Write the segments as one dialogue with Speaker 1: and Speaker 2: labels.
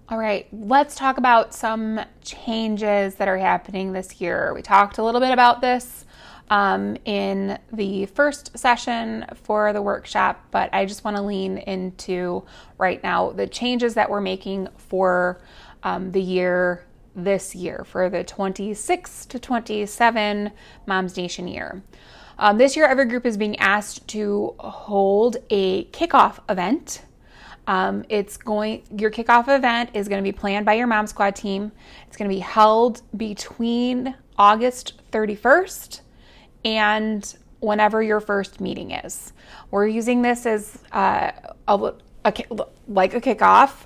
Speaker 1: All right, let's talk about some changes that are happening this year. We talked a little bit about this in the first session for the workshop, but I just want to lean into right now the changes that we're making for the year this year, for the 26 to 27 Moms Nation year. This year, every group is being asked to hold a kickoff event. Your kickoff event is going to be planned by your Mom Squad team. It's going to be held between August 31st and whenever your first meeting is. We're using this as like a kickoff,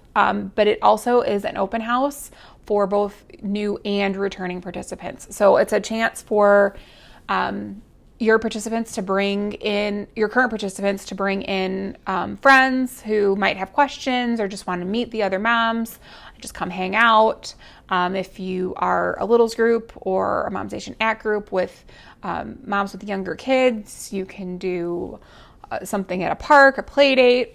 Speaker 1: but it also is an open house for both new and returning participants. So it's a chance for your current participants to bring in friends who might have questions or just want to meet the other moms, just come hang out. If you are a littles group or a Moms Nation at group with moms with younger kids, you can do something at a park, a play date.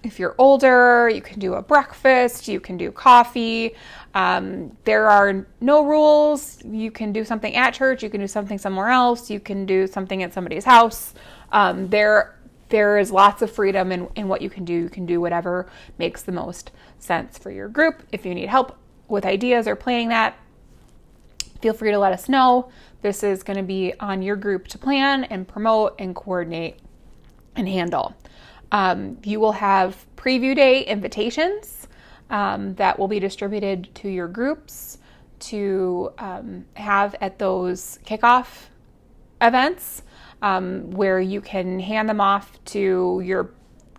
Speaker 1: If you're older, you can do a breakfast, you can do coffee. There are no rules. You can do something at church, you can do something somewhere else, you can do something at somebody's house. There is lots of freedom in what you can do. You can do whatever makes the most sense for your group. If you need help with ideas or planning that, feel free to let us know. This is going to be on your group to plan and promote and coordinate and handle. You will have preview day invitations that will be distributed to your groups to have at those kickoff events where you can hand them off to your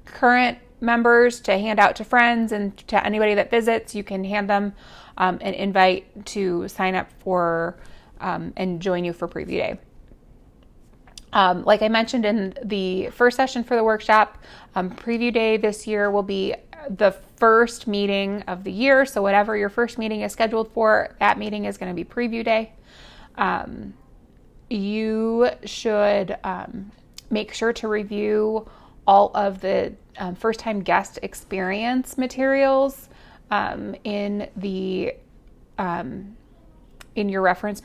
Speaker 1: current members to hand out to friends and to anybody that visits. You can hand them an invite to sign up for and join you for preview day. Like I mentioned in the first session for the workshop, preview day this year will be the first meeting of the year. So whatever your first meeting is scheduled for, that meeting is going to be preview day. You should make sure to review all of the first-time guest experience materials in your reference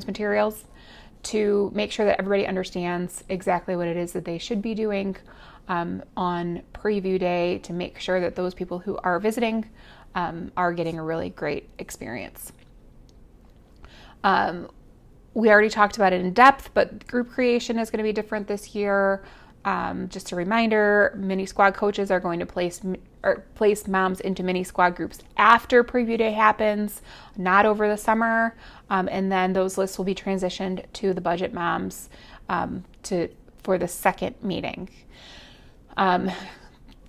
Speaker 1: materials, to make sure that everybody understands exactly what it is that they should be doing on preview day, to make sure that those people who are visiting are getting a really great experience. We already talked about it in depth, but group creation is going to be different this year. Just a reminder, mini squad coaches are going to place moms into mini squad groups after preview day happens, not over the summer. And then those lists will be transitioned to the budget moms for the second meeting.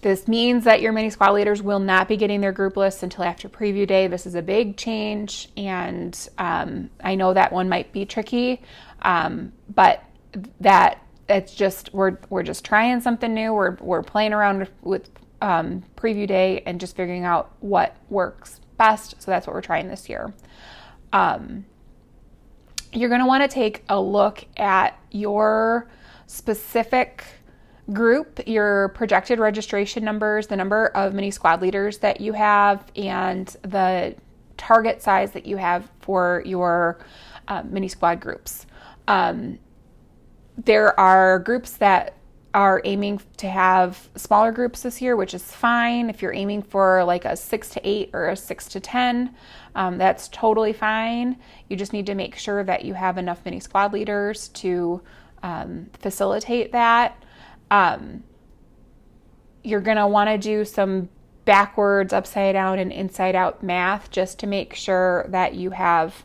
Speaker 1: This means that your mini squad leaders will not be getting their group lists until after preview day. This is a big change, and I know that one might be tricky, but it's just we're just trying something new. We're playing around with preview day and just figuring out what works best. So that's what we're trying this year. You're going to want to take a look at your specific group, your projected registration numbers, the number of mini squad leaders that you have, and the target size that you have for your mini squad groups. There are groups that are aiming to have smaller groups this year, which is fine. If you're aiming for like a 6 to 8 or a 6 to 10, that's totally fine. You just need to make sure that you have enough mini squad leaders to facilitate that. You're going to want to do some backwards, upside down, and inside out math just to make sure that you have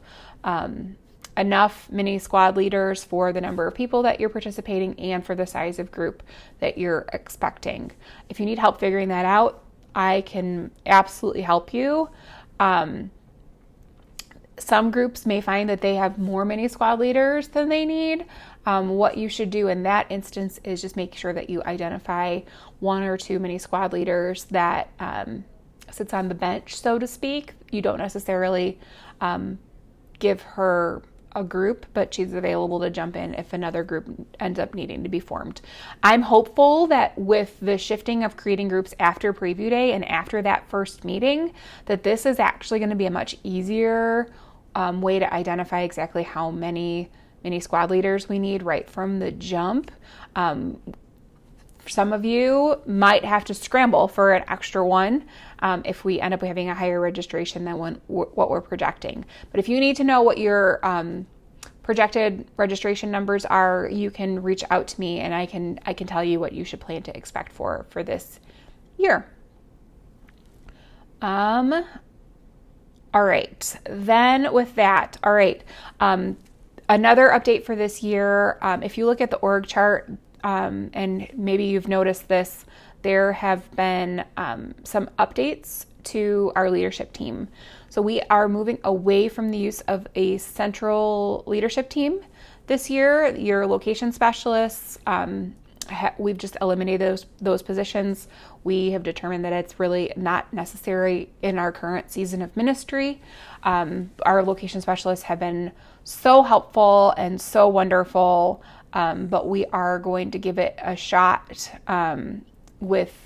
Speaker 1: enough mini squad leaders for the number of people that you're participating and for the size of group that you're expecting. If you need help figuring that out, I can absolutely help you. Some groups may find that they have more mini squad leaders than they need. What you should do in that instance is just make sure that you identify 1 or 2 mini squad leaders that sits on the bench, so to speak. You don't necessarily give her a group, but she's available to jump in if another group ends up needing to be formed. I'm hopeful that with the shifting of creating groups after preview day and after that first meeting, that this is actually going to be a much easier way to identify exactly how many mini squad leaders we need right from the jump. Some of you might have to scramble for an extra one if we end up having a higher registration than what we're projecting. But if you need to know what your projected registration numbers are, you can reach out to me and I can tell you what you should plan to expect for this year. All right. Then with that, all right. Another update for this year, if you look at the org chart, and maybe you've noticed this, there have been some updates to our leadership team. So we are moving away from the use of a central leadership team this year. Your location specialists, we've just eliminated those positions. We have determined that it's really not necessary in our current season of ministry. Our location specialists have been so helpful and so wonderful. But we are going to give it a shot with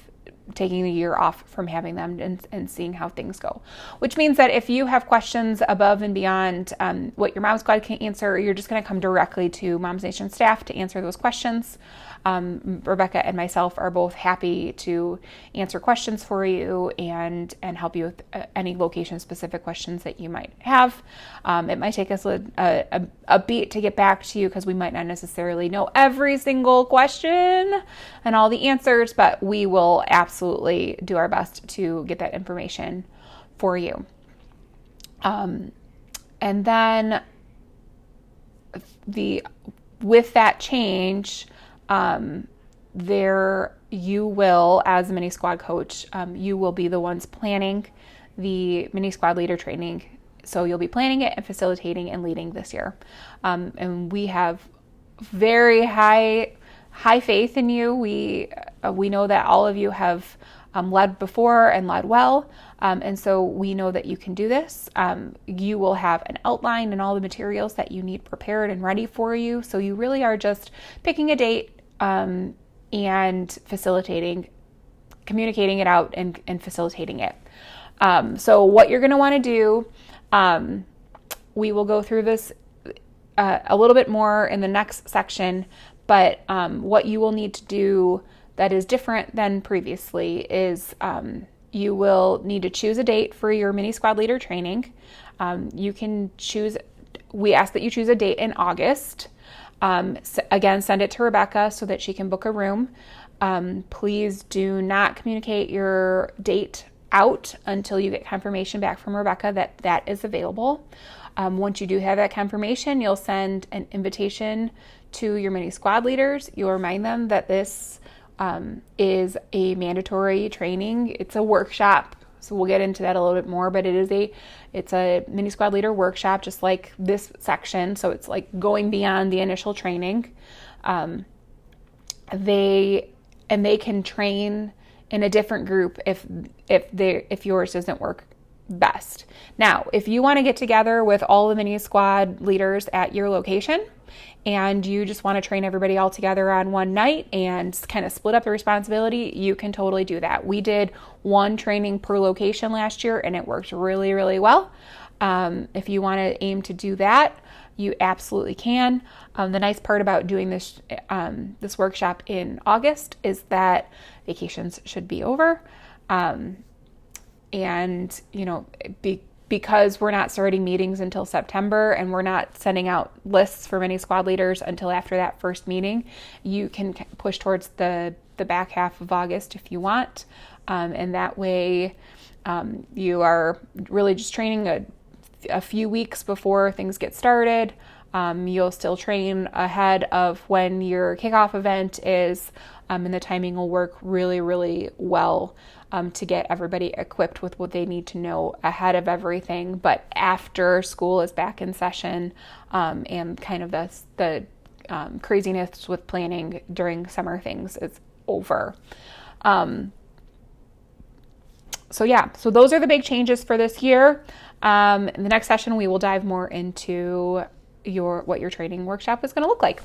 Speaker 1: taking the year off from having them and seeing how things go. Which means that if you have questions above and beyond what your Mom Squad can answer, you're just going to come directly to Moms Nation staff to answer those questions. Rebecca and myself are both happy to answer questions for you and help you with any location-specific questions that you might have. It might take us a beat to get back to you because we might not necessarily know every single question and all the answers, but we will absolutely do our best to get that information for you. And then with that change, you will, as a mini squad coach, you will be the ones planning the mini squad leader training. So you'll be planning it and facilitating and leading this year. And we have very high faith in you. We know that all of you have led before and led well. And so we know that you can do this. You will have an outline and all the materials that you need prepared and ready for you. So you really are just picking a date and facilitating, communicating it out and facilitating it. So what you're going to want to do, we will go through this a little bit more in the next section, but what you will need to do that is different than previously is you will need to choose a date for your mini squad leader training. You can choose, we ask that you choose a date in August. Again, send it to Rebecca so that she can book a room. Please do not communicate your date out until you get confirmation back from Rebecca that is available. Once you do have that confirmation, you'll send an invitation to your mini squad leaders. You'll remind them that this is a mandatory training. It's a workshop, so we'll get into that a little bit more, but it's a mini squad leader workshop, just like this section. So it's like going beyond the initial training. They can train in a different group if yours doesn't work best. Now, if you want to get together with all the mini squad leaders at your location and you just want to train everybody all together on one night and kind of split up the responsibility, you can totally do that. We did one training per location last year and it worked really, really well. If you want to aim to do that, you absolutely can. The nice part about doing this workshop in August is that vacations should be over. And, because we're not starting meetings until September and we're not sending out lists for mini squad leaders until after that first meeting, you can push towards the back half of August if you want. And that way you are really just training a few weeks before things get started. You'll still train ahead of when your kickoff event is, and the timing will work really, really well to get everybody equipped with what they need to know ahead of everything. But after school is back in session and kind of the craziness with planning during summer things is over. So those are the big changes for this year. In the next session, we will dive more into what your training workshop is going to look like.